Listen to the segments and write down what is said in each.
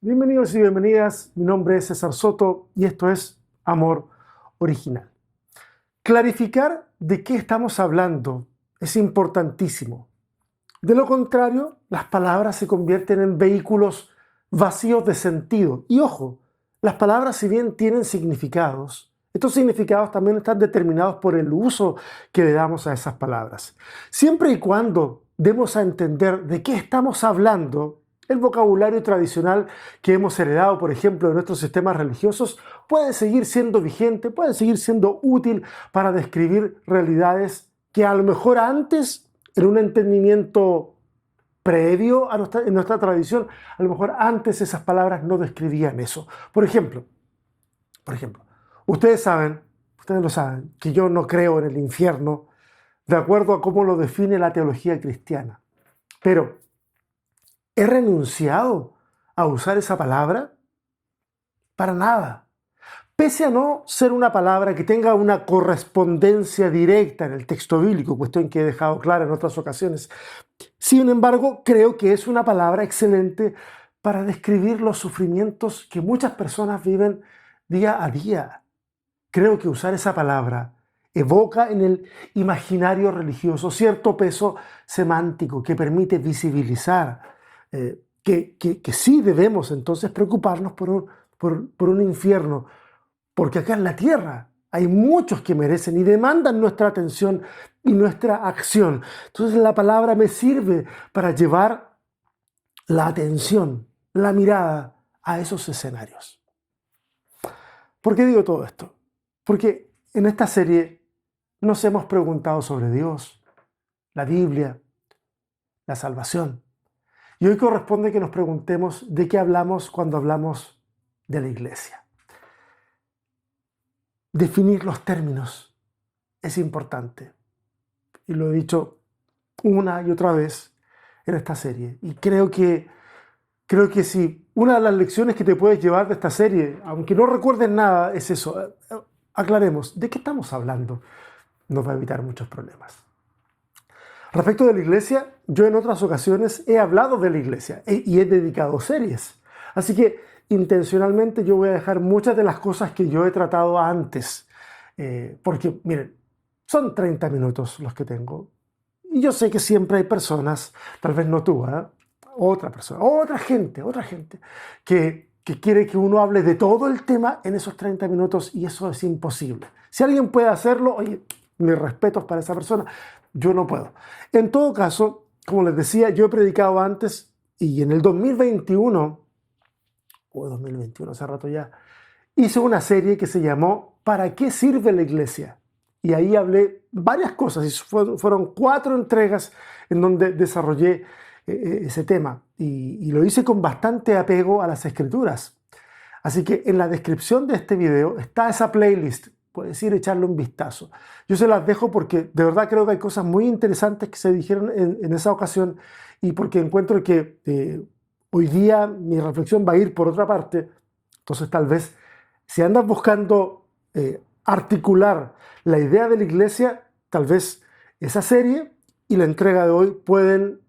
Bienvenidos y bienvenidas. Mi nombre es César Soto y esto es Amor Original. Clarificar de qué estamos hablando es importantísimo. De lo contrario, las palabras se convierten en vehículos vacíos de sentido. Y ojo, las palabras, si bien tienen significados, estos significados también están determinados por el uso que le damos a esas palabras. Siempre y cuando demos a entender de qué estamos hablando, el vocabulario tradicional que hemos heredado, por ejemplo, de nuestros sistemas religiosos, puede seguir siendo vigente, puede seguir siendo útil para describir realidades que a lo mejor antes, en un entendimiento previo en nuestra tradición, a lo mejor antes esas palabras no describían eso. Por ejemplo, ustedes lo saben, que yo no creo en el infierno de acuerdo a cómo lo define la teología cristiana. Pero, ¿he renunciado a usar esa palabra? Para nada. Pese a no ser una palabra que tenga una correspondencia directa en el texto bíblico, cuestión que he dejado clara en otras ocasiones, sin embargo, creo que es una palabra excelente para describir los sufrimientos que muchas personas viven día a día. Creo que usar esa palabra evoca en el imaginario religioso cierto peso semántico que permite visibilizar que sí debemos entonces preocuparnos por un infierno, porque acá en la tierra hay muchos que merecen y demandan nuestra atención y nuestra acción. Entonces la palabra me sirve para llevar la atención, la mirada a esos escenarios. ¿Por qué digo todo esto? Porque en esta serie nos hemos preguntado sobre Dios, la Biblia, la salvación. Y hoy corresponde que nos preguntemos de qué hablamos cuando hablamos de la iglesia. Definir los términos es importante. Y lo he dicho una y otra vez en esta serie. Y creo que sí, una de las lecciones que te puedes llevar de esta serie, aunque no recuerdes nada, es eso. Aclaremos, ¿de qué estamos hablando? Nos va a evitar muchos problemas. Respecto de la iglesia, yo en otras ocasiones he hablado de la iglesia y he dedicado series. Así que intencionalmente yo voy a dejar muchas de las cosas que yo he tratado antes. Porque, miren, son 30 minutos los que tengo. Y yo sé que siempre hay personas, tal vez no tú, ¿eh? Otra persona, otra gente, que quiere que uno hable de todo el tema en esos 30 minutos y eso es imposible. Si alguien puede hacerlo, oye, mis respetos para esa persona, yo no puedo. En todo caso, como les decía, yo he predicado antes y en el 2021, o 2021, hace rato ya, hice una serie que se llamó ¿Para qué sirve la iglesia? Y ahí hablé varias cosas, y fueron 4 entregas en donde desarrollé ese tema. Y lo hice con bastante apego a las escrituras. Así que en la descripción de este video está esa playlist. Puedes ir a echarle un vistazo. Yo se las dejo porque de verdad creo que hay cosas muy interesantes que se dijeron en esa ocasión y porque encuentro que hoy día mi reflexión va a ir por otra parte. Entonces tal vez si andas buscando articular la idea de la iglesia, tal vez esa serie y la entrega de hoy pueden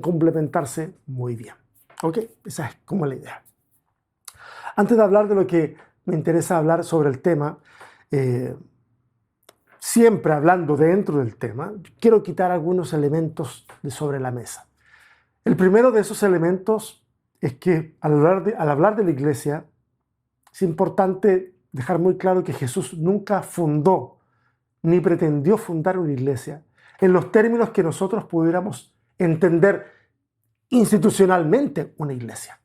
complementarse muy bien. ¿Ok? Esa es como la idea. Antes de hablar de lo que me interesa hablar sobre el tema, eh, siempre hablando dentro del tema, quiero quitar algunos elementos de sobre la mesa. El primero de esos elementos es que al hablar de la iglesia, es importante dejar muy claro que Jesús nunca fundó ni pretendió fundar una iglesia en los términos que nosotros pudiéramos entender institucionalmente una iglesia.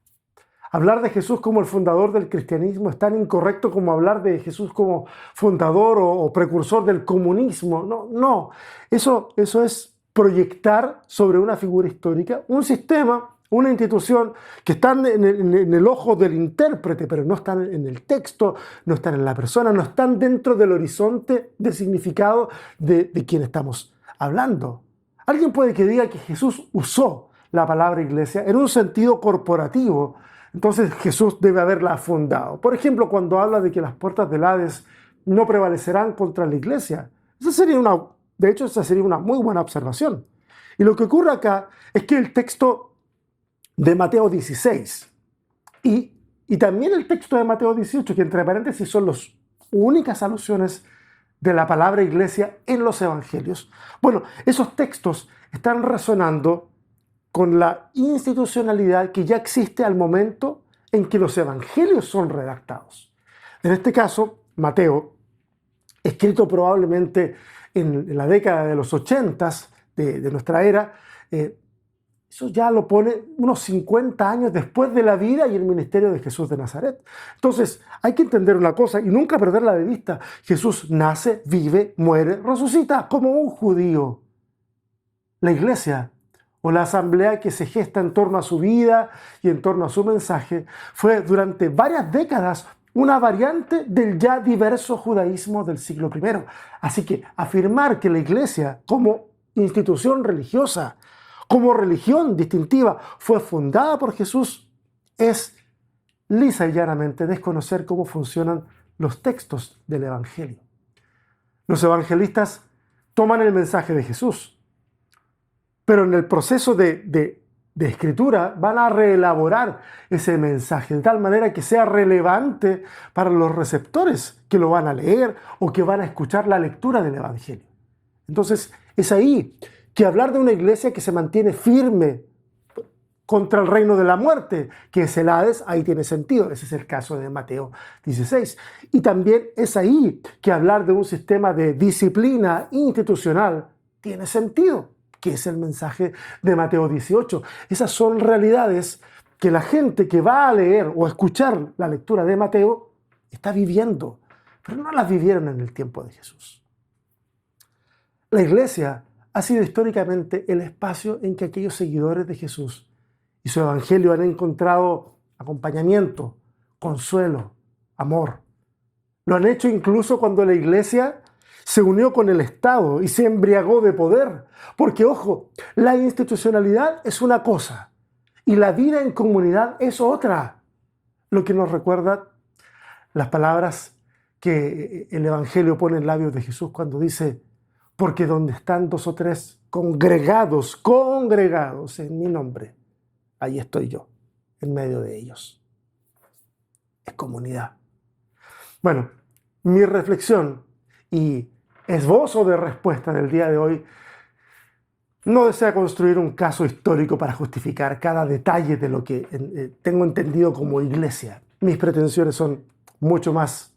Hablar de Jesús como el fundador del cristianismo es tan incorrecto como hablar de Jesús como fundador o precursor del comunismo. No, no. Eso es proyectar sobre una figura histórica un sistema, una institución que están en el ojo del intérprete, pero no están en el texto, no están en la persona, no están dentro del horizonte de significado de quien estamos hablando. Alguien puede que diga que Jesús usó la palabra iglesia en un sentido corporativo. Entonces Jesús debe haberla fundado. Por ejemplo, cuando habla de que las puertas del Hades no prevalecerán contra la iglesia. De hecho, esa sería una muy buena observación. Y lo que ocurre acá es que el texto de Mateo 16 Y también el texto de Mateo 18, que entre paréntesis son las únicas alusiones de la palabra iglesia en los evangelios. Bueno, esos textos están resonando con la institucionalidad que ya existe al momento en que los evangelios son redactados. En este caso, Mateo, escrito probablemente en la década de los 80 de nuestra era, eso ya lo pone unos 50 años después de la vida y el ministerio de Jesús de Nazaret. Entonces, hay que entender una cosa y nunca perderla de vista. Jesús nace, vive, muere, resucita como un judío. La iglesia o la asamblea que se gesta en torno a su vida y en torno a su mensaje fue durante varias décadas una variante del ya diverso judaísmo del siglo I. Así que afirmar que la iglesia como institución religiosa, como religión distintiva, fue fundada por Jesús es lisa y llanamente desconocer cómo funcionan los textos del Evangelio. Los evangelistas toman el mensaje de Jesús, pero en el proceso de escritura van a reelaborar ese mensaje de tal manera que sea relevante para los receptores que lo van a leer o que van a escuchar la lectura del Evangelio. Entonces, es ahí que hablar de una iglesia que se mantiene firme contra el reino de la muerte, que es el Hades, ahí tiene sentido. Ese es el caso de Mateo 16. Y también es ahí que hablar de un sistema de disciplina institucional tiene sentido, que es el mensaje de Mateo 18. Esas son realidades que la gente que va a leer o a escuchar la lectura de Mateo está viviendo, pero no las vivieron en el tiempo de Jesús. La iglesia ha sido históricamente el espacio en que aquellos seguidores de Jesús y su evangelio han encontrado acompañamiento, consuelo, amor. Lo han hecho incluso cuando la iglesia se unió con el Estado y se embriagó de poder. Porque, ojo, la institucionalidad es una cosa y la vida en comunidad es otra. Lo que nos recuerda las palabras que el Evangelio pone en labios de Jesús cuando dice: porque donde están 2 o 3 congregados en mi nombre, ahí estoy yo, en medio de ellos. Es comunidad. Bueno, mi reflexión y esbozo de respuesta del día de hoy no desea construir un caso histórico para justificar cada detalle de lo que tengo entendido como iglesia. Mis pretensiones son mucho más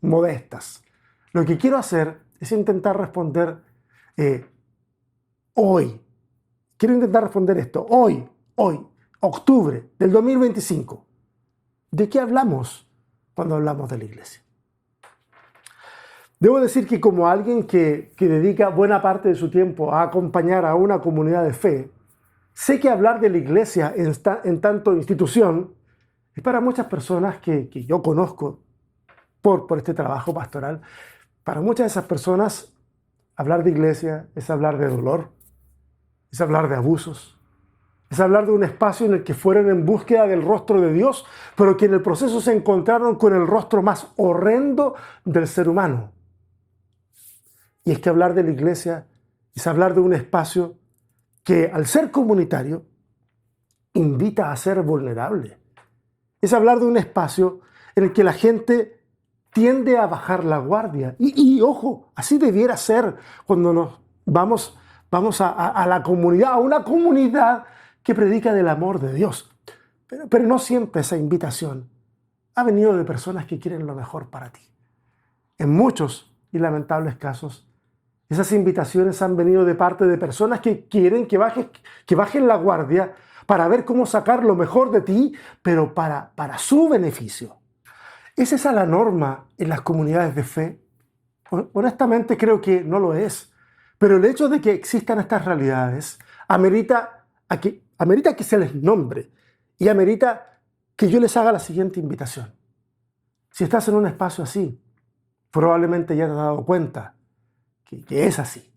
modestas. Lo que quiero hacer es intentar responder hoy. Quiero intentar responder esto hoy, octubre del 2025. ¿De qué hablamos cuando hablamos de la iglesia? Debo decir que como alguien que dedica buena parte de su tiempo a acompañar a una comunidad de fe, sé que hablar de la iglesia en tanto institución es para muchas personas que yo conozco por este trabajo pastoral. Para muchas de esas personas, hablar de iglesia es hablar de dolor, es hablar de abusos, es hablar de un espacio en el que fueron en búsqueda del rostro de Dios, pero que en el proceso se encontraron con el rostro más horrendo del ser humano. Y es que hablar de la iglesia es hablar de un espacio que, al ser comunitario, invita a ser vulnerable. Es hablar de un espacio en el que la gente tiende a bajar la guardia. Y ojo, así debiera ser cuando nos vamos a la comunidad, a una comunidad que predica del amor de Dios. Pero no siempre esa invitación ha venido de personas que quieren lo mejor para ti. En muchos y lamentables casos, esas invitaciones han venido de parte de personas que quieren que bajen la guardia para ver cómo sacar lo mejor de ti, pero para su beneficio. ¿Es esa la norma en las comunidades de fe? Honestamente creo que no lo es. Pero el hecho de que existan estas realidades amerita que se les nombre y amerita que yo les haga la siguiente invitación. Si estás en un espacio así, probablemente ya te has dado cuenta que es así.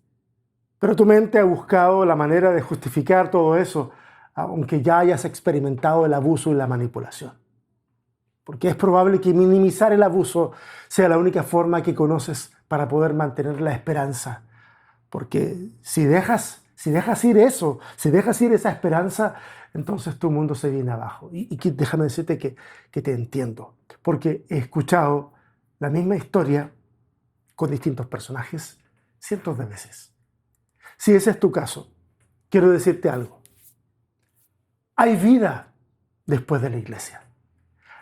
Pero tu mente ha buscado la manera de justificar todo eso, aunque ya hayas experimentado el abuso y la manipulación. Porque es probable que minimizar el abuso sea la única forma que conoces para poder mantener la esperanza. Porque si dejas ir eso, si dejas ir esa esperanza, entonces tu mundo se viene abajo. Déjame decirte que te entiendo, porque he escuchado la misma historia con distintos personajes cientos de veces. Si ese es tu caso, quiero decirte algo. Hay vida después de la iglesia.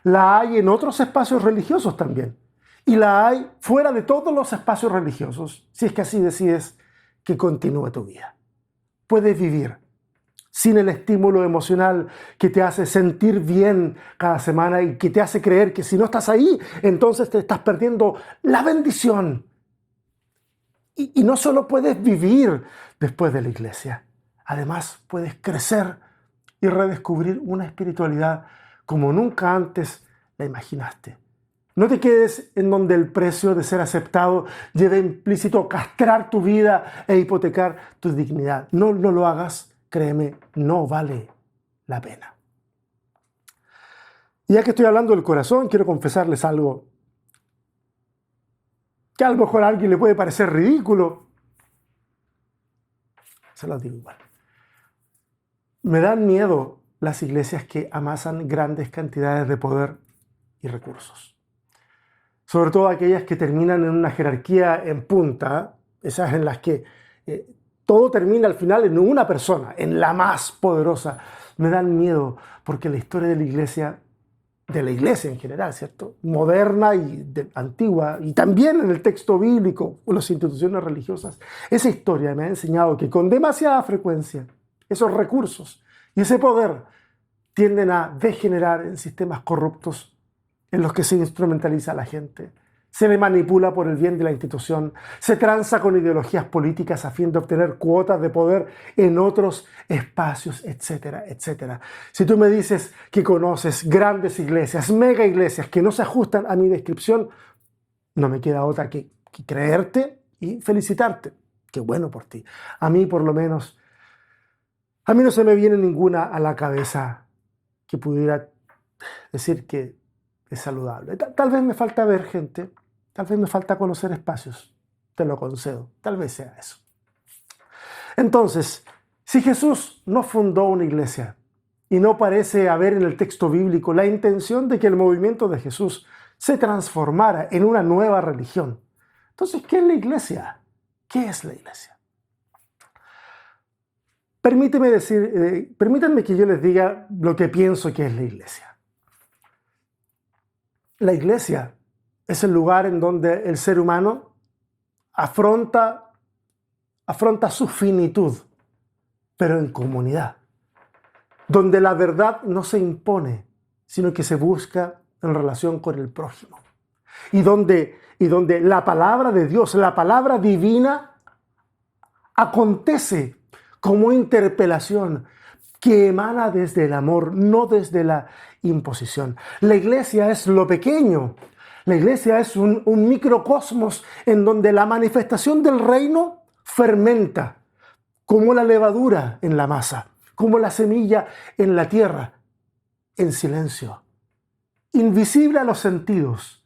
La hay en otros espacios religiosos también. Y la hay fuera de todos los espacios religiosos, si es que así decides que continúe tu vida. Puedes vivir sin el estímulo emocional que te hace sentir bien cada semana y que te hace creer que si no estás ahí, entonces te estás perdiendo la bendición. Y no solo puedes vivir después de la iglesia, además puedes crecer y redescubrir una espiritualidad como nunca antes la imaginaste. No te quedes en donde el precio de ser aceptado lleve implícito castrar tu vida e hipotecar tu dignidad. No lo hagas, créeme, no vale la pena. Y ya que estoy hablando del corazón, quiero confesarles algo que a lo mejor a alguien le puede parecer ridículo. Se lo digo igual. Me dan miedo las iglesias que amasan grandes cantidades de poder y recursos. Sobre todo aquellas que terminan en una jerarquía en punta, esas en las que todo termina al final en una persona, en la más poderosa. Me dan miedo porque la historia de la iglesia en general, ¿cierto? Moderna y antigua, y también en el texto bíblico o las instituciones religiosas, esa historia me ha enseñado que con demasiada frecuencia esos recursos y ese poder tienden a degenerar en sistemas corruptos en los que se instrumentaliza a la gente, se le manipula por el bien de la institución, se tranza con ideologías políticas a fin de obtener cuotas de poder en otros espacios, etcétera, etcétera. Si tú me dices que conoces grandes iglesias, mega iglesias que no se ajustan a mi descripción, no me queda otra que creerte y felicitarte. Qué bueno por ti. A mí, por lo menos, a mí no se me viene ninguna a la cabeza que pudiera decir que es saludable. Tal vez me falta ver gente, tal vez me falta conocer espacios, te lo concedo, tal vez sea eso. Entonces, si Jesús no fundó una iglesia y no parece haber en el texto bíblico la intención de que el movimiento de Jesús se transformara en una nueva religión, entonces, ¿qué es la iglesia? ¿Qué es la iglesia? Permítanme que yo les diga lo que pienso que es la iglesia. La iglesia es el lugar en donde el ser humano afronta su finitud, pero en comunidad, donde la verdad no se impone, sino que se busca en relación con el prójimo, y donde la palabra de Dios, la palabra divina, acontece como interpelación que emana desde el amor, no desde la imposición. La iglesia es lo pequeño. La iglesia es un microcosmos en donde la manifestación del reino fermenta, como la levadura en la masa, como la semilla en la tierra, en silencio, invisible a los sentidos,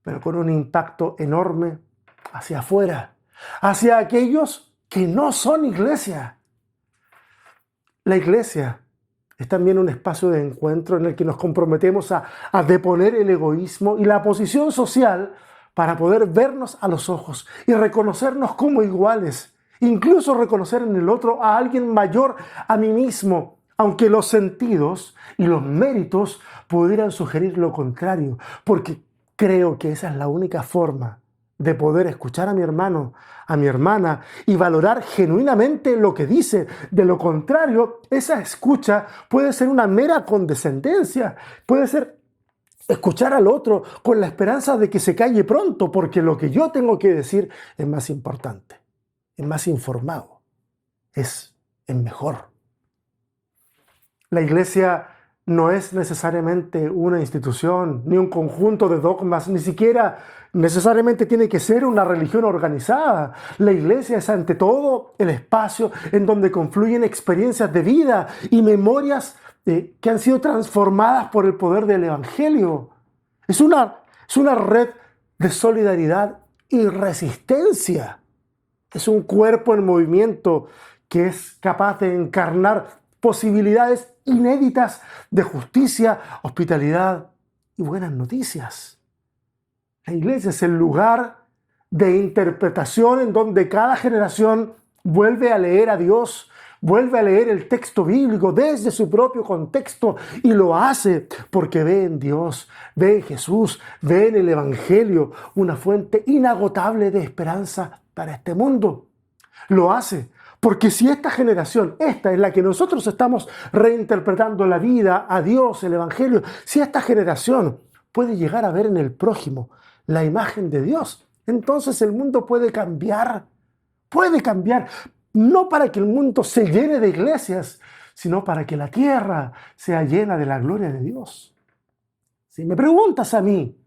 pero con un impacto enorme hacia afuera, hacia aquellos que no son iglesia. La iglesia es también un espacio de encuentro en el que nos comprometemos a deponer el egoísmo y la posición social para poder vernos a los ojos y reconocernos como iguales, incluso reconocer en el otro a alguien mayor a mí mismo, aunque los sentidos y los méritos pudieran sugerir lo contrario, porque creo que esa es la única forma de poder escuchar a mi hermano, a mi hermana y valorar genuinamente lo que dice. De lo contrario, esa escucha puede ser una mera condescendencia, puede ser escuchar al otro con la esperanza de que se calle pronto, porque lo que yo tengo que decir es más importante, es más informado, es mejor. La iglesia no es necesariamente una institución, ni un conjunto de dogmas, ni siquiera necesariamente tiene que ser una religión organizada. La iglesia es ante todo el espacio en donde confluyen experiencias de vida y memorias que han sido transformadas por el poder del Evangelio. Es una red de solidaridad y resistencia. Es un cuerpo en movimiento que es capaz de encarnar posibilidades inéditas de justicia, hospitalidad y buenas noticias. La iglesia es el lugar de interpretación en donde cada generación vuelve a leer a Dios, vuelve a leer el texto bíblico desde su propio contexto y lo hace porque ve en Dios, ve en Jesús, ve en el Evangelio una fuente inagotable de esperanza para este mundo. Lo hace porque si esta generación, esta es la que nosotros estamos reinterpretando la vida, a Dios, el Evangelio, si esta generación puede llegar a ver en el prójimo la imagen de Dios, entonces el mundo puede cambiar, no para que el mundo se llene de iglesias, sino para que la tierra sea llena de la gloria de Dios. Si me preguntas a mí,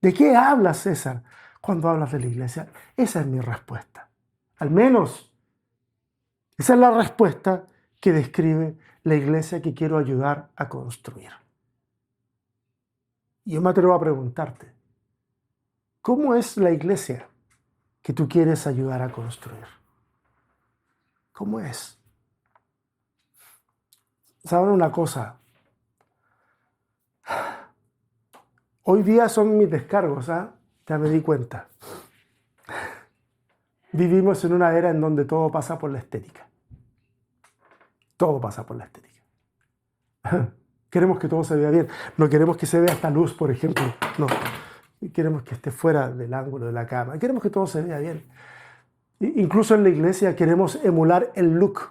¿de qué hablas, César, cuando hablas de la iglesia? Esa es mi respuesta. Al menos, esa es la respuesta que describe la iglesia que quiero ayudar a construir. Y yo me atrevo a preguntarte, ¿cómo es la iglesia que tú quieres ayudar a construir? ¿Cómo es? ¿Saben una cosa? Hoy día son mis descargos, ya me di cuenta. Vivimos en una era en donde todo pasa por la estética. Todo pasa por la estética. Queremos que todo se vea bien. No queremos que se vea esta luz, por ejemplo. No. Queremos que esté fuera del ángulo de la cámara. Queremos que todo se vea bien. Incluso en la iglesia queremos emular el look,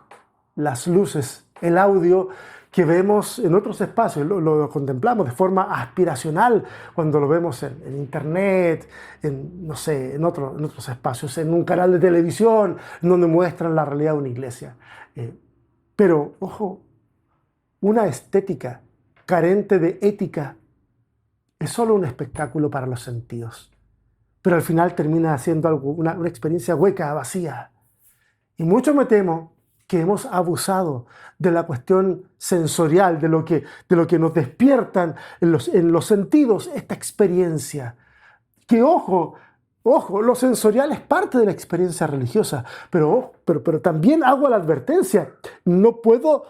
las luces, el audio que vemos en otros espacios. Lo contemplamos de forma aspiracional cuando lo vemos en internet, no sé, en otros espacios, en un canal de televisión donde muestran la realidad de una iglesia. Pero, ojo, una estética carente de ética es solo un espectáculo para los sentidos, pero al final termina siendo una experiencia hueca, vacía. Y mucho me temo que hemos abusado de la cuestión sensorial, de lo que nos despiertan en los sentidos esta experiencia. Que ojo, lo sensorial es parte de la experiencia religiosa, pero también hago la advertencia, no puedo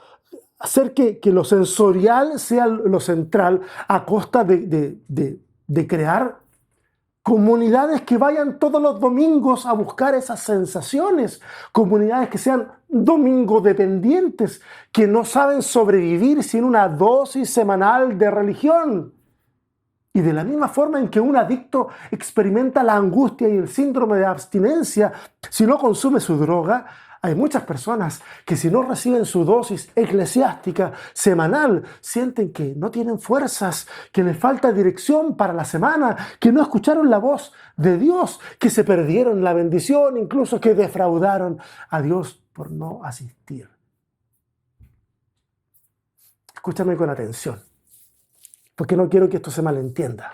hacer que lo sensorial sea lo central a costa de crear comunidades que vayan todos los domingos a buscar esas sensaciones, comunidades que sean domingo dependientes, que no saben sobrevivir sin una dosis semanal de religión. Y de la misma forma en que un adicto experimenta la angustia y el síndrome de abstinencia si no consume su droga, hay muchas personas que si no reciben su dosis eclesiástica semanal, sienten que no tienen fuerzas, que les falta dirección para la semana, que no escucharon la voz de Dios, que se perdieron la bendición, incluso que defraudaron a Dios por no asistir. Escúchame con atención, porque no quiero que esto se malentienda.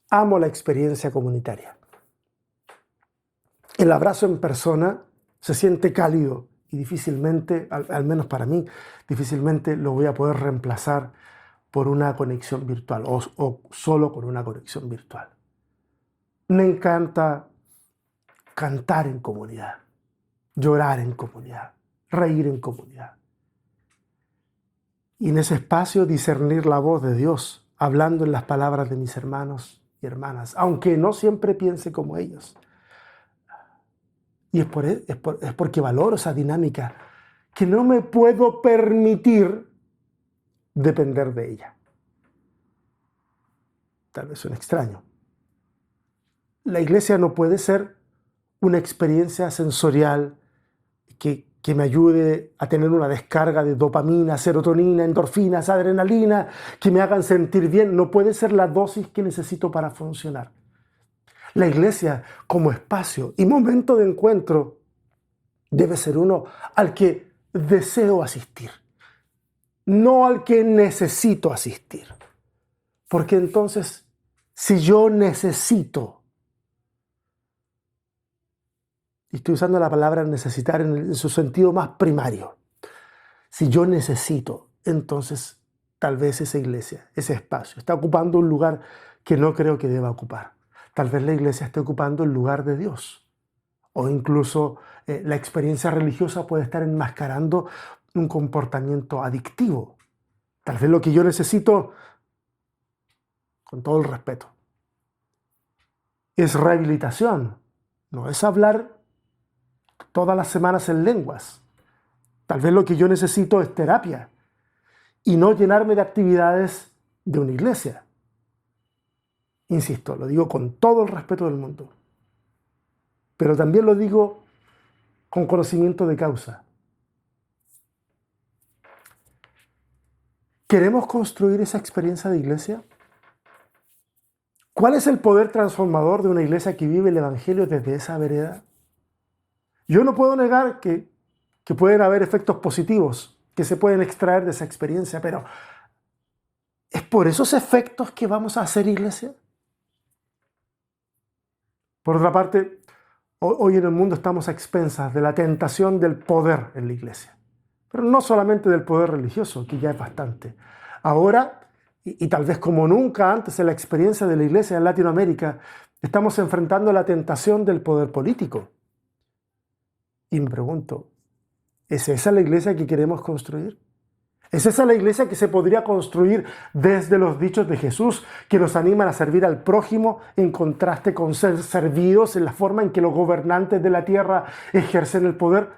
Amo la experiencia comunitaria. El abrazo en persona se siente cálido y difícilmente, al menos para mí, difícilmente lo voy a poder reemplazar por una conexión virtual o solo con una conexión virtual. Me encanta cantar en comunidad, llorar en comunidad, reír en comunidad. Y en ese espacio discernir la voz de Dios, hablando en las palabras de mis hermanos y hermanas, aunque no siempre piense como ellos. Y es porque valoro esa dinámica, que no me puedo permitir depender de ella. Tal vez suene extraño. La iglesia no puede ser una experiencia sensorial que me ayude a tener una descarga de dopamina, serotonina, endorfinas, adrenalina, que me hagan sentir bien. No puede ser la dosis que necesito para funcionar. La iglesia como espacio y momento de encuentro debe ser uno al que deseo asistir, no al que necesito asistir. Porque entonces, si yo necesito, y estoy usando la palabra necesitar en su sentido más primario, si yo necesito, entonces tal vez esa iglesia, ese espacio, está ocupando un lugar que no creo que deba ocupar. Tal vez la iglesia esté ocupando el lugar de Dios o incluso la experiencia religiosa puede estar enmascarando un comportamiento adictivo. Tal vez lo que yo necesito, con todo el respeto, es rehabilitación, no es hablar todas las semanas en lenguas. Tal vez lo que yo necesito es terapia y no llenarme de actividades de una iglesia. Insisto, lo digo con todo el respeto del mundo, pero también lo digo con conocimiento de causa. ¿Queremos construir esa experiencia de iglesia? ¿Cuál es el poder transformador de una iglesia que vive el Evangelio desde esa vereda? Yo no puedo negar que pueden haber efectos positivos que se pueden extraer de esa experiencia, pero ¿es por esos efectos que vamos a hacer iglesia? Por otra parte, hoy en el mundo estamos a expensas de la tentación del poder en la iglesia. Pero no solamente del poder religioso, que ya es bastante. Ahora, y tal vez como nunca antes en la experiencia de la iglesia en Latinoamérica, estamos enfrentando la tentación del poder político. Y me pregunto, ¿es esa la iglesia que queremos construir? ¿Es esa la iglesia que se podría construir desde los dichos de Jesús que nos animan a servir al prójimo en contraste con ser servidos en la forma en que los gobernantes de la tierra ejercen el poder?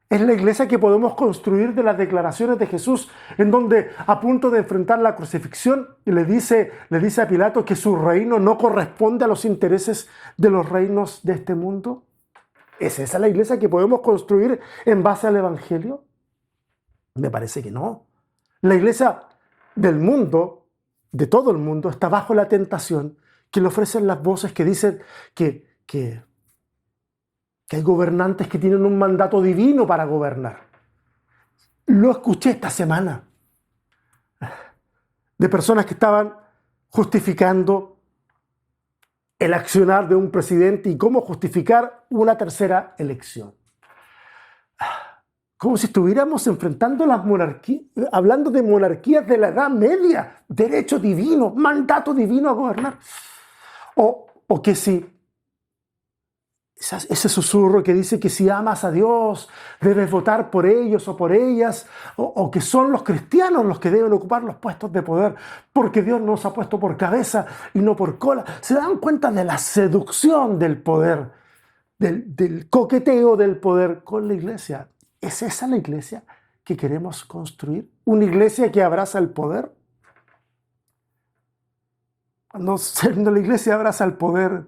Es la iglesia que podemos construir de las declaraciones de Jesús, en donde a punto de enfrentar la crucifixión le dice a Pilato que su reino no corresponde a los intereses de los reinos de este mundo. ¿Es esa la iglesia que podemos construir en base al Evangelio? Me parece que no. La iglesia del mundo, de todo el mundo, está bajo la tentación que le ofrecen las voces que dicen que hay gobernantes que tienen un mandato divino para gobernar. Lo escuché esta semana de personas que estaban justificando el accionar de un presidente y cómo justificar una tercera elección. Como si estuviéramos enfrentando las monarquías, hablando de monarquías de la Edad Media, derecho divino, mandato divino a gobernar. O que si ese susurro que dice que si amas a Dios debes votar por ellos o por ellas, o que son los cristianos los que deben ocupar los puestos de poder porque Dios nos ha puesto por cabeza y no por cola. ¿Se dan cuenta de la seducción del poder, del coqueteo del poder con la iglesia? ¿Es esa la iglesia que queremos construir? ¿Una iglesia que abraza el poder? Cuando la iglesia abraza el poder,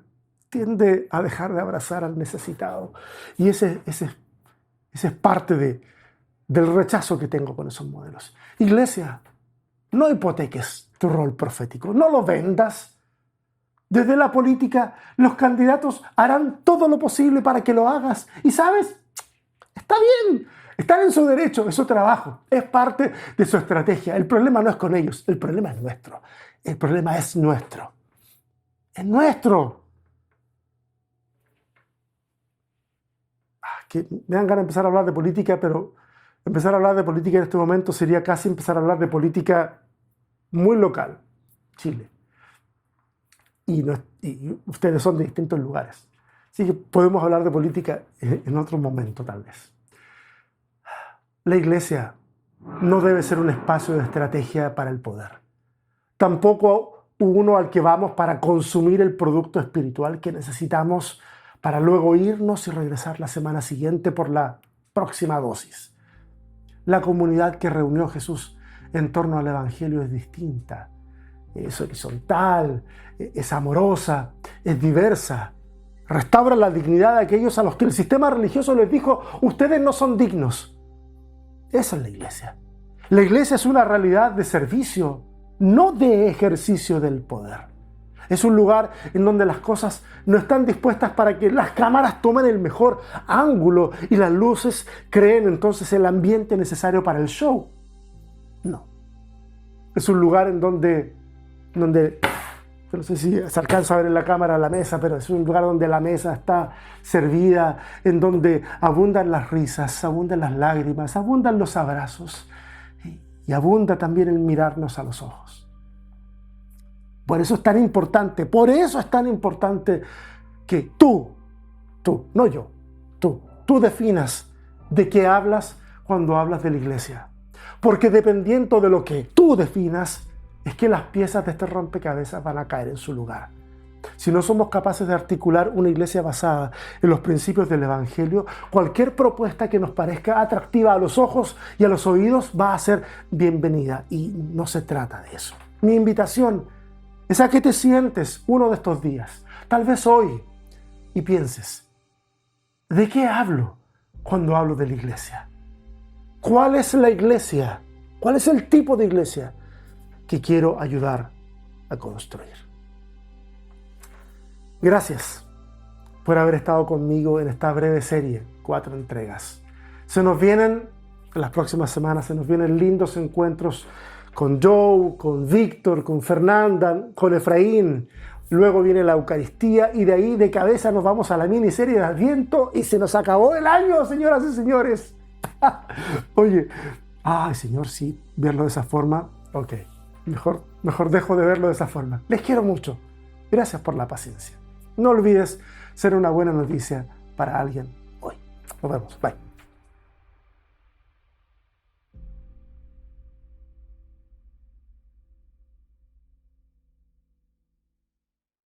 tiende a dejar de abrazar al necesitado. Y ese es parte del rechazo que tengo con esos modelos. Iglesia, no hipoteques tu rol profético, no lo vendas. Desde la política, los candidatos harán todo lo posible para que lo hagas. Y ¿sabes? Está bien, están en su derecho, es su trabajo, es parte de su estrategia. El problema no es con ellos, el problema es nuestro. El problema es nuestro. Es nuestro. Que me dan ganas de empezar a hablar de política, pero empezar a hablar de política en este momento sería casi empezar a hablar de política muy local, Chile. Y ustedes son de distintos lugares. Así que podemos hablar de política en otro momento, tal vez. La iglesia no debe ser un espacio de estrategia para el poder. Tampoco uno al que vamos para consumir el producto espiritual que necesitamos para luego irnos y regresar la semana siguiente por la próxima dosis. La comunidad que reunió Jesús en torno al Evangelio es distinta. Es horizontal, es amorosa, es diversa. Restaura la dignidad de aquellos a los que el sistema religioso les dijo: ustedes no son dignos. Esa es la iglesia. La iglesia es una realidad de servicio, no de ejercicio del poder. Es un lugar en donde las cosas no están dispuestas para que las cámaras tomen el mejor ángulo y las luces creen entonces el ambiente necesario para el show. No. Es un lugar en donde no sé si se alcanza a ver en la cámara la mesa, pero es un lugar donde la mesa está servida, en donde abundan las risas, abundan las lágrimas, abundan los abrazos y abunda también el mirarnos a los ojos. Por eso es tan importante que tú tú, no yo, tú definas de qué hablas cuando hablas de la iglesia. Porque dependiendo de lo que tú definas, es que las piezas de este rompecabezas van a caer en su lugar. Si no somos capaces de articular una iglesia basada en los principios del Evangelio, cualquier propuesta que nos parezca atractiva a los ojos y a los oídos va a ser bienvenida. Y no se trata de eso. Mi invitación es a que te sientes uno de estos días, tal vez hoy, y pienses, ¿de qué hablo cuando hablo de la iglesia? ¿Cuál es la iglesia? ¿Cuál es el tipo de iglesia que quiero ayudar a construir? Gracias por haber estado conmigo en esta breve serie, 4 entregas. Se nos vienen, en las próximas semanas, se nos vienen lindos encuentros con Joe, con Víctor, con Fernanda, con Efraín. Luego viene la Eucaristía y de ahí de cabeza nos vamos a la miniserie de Adviento y se nos acabó el año, señoras y señores. Oye, ay Señor, sí, verlo de esa forma, ok, mejor dejo de verlo de esa forma. Les quiero mucho. Gracias por la paciencia. No olvides ser una buena noticia para alguien hoy. Nos vemos. Bye.